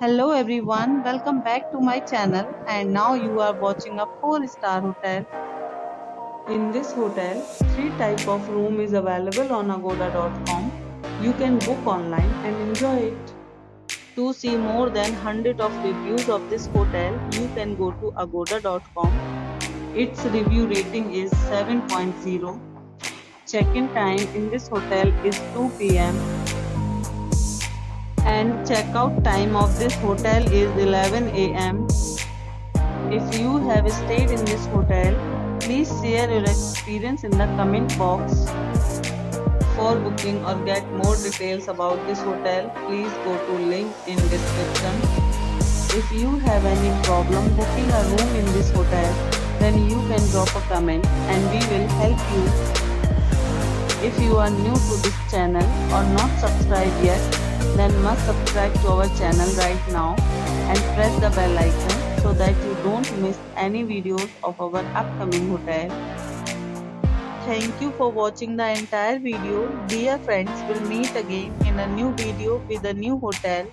Hello everyone, welcome back to my channel and now you are watching a 4-star hotel. In this hotel, three type of room is available on agoda.com. You can book online and enjoy it. To see more than 100 of reviews of this hotel, you can go to agoda.com. Its review rating is 7.0. Check-in time in this hotel is 2 p.m. and check-out time of this hotel is 11 a.m. If you have stayed in this hotel, please share your experience in the comment box. For booking or get more details about this hotel, please go to link in description. If you have any problem booking a room in this hotel, then you can drop a comment and we will help you. If you are new to this channel or not subscribed yet, then must subscribe to our channel right now and press the bell icon so that you don't miss any videos of our upcoming hotel. Thank you for watching the entire video. Dear friends, we'll meet again in a new video with a new hotel.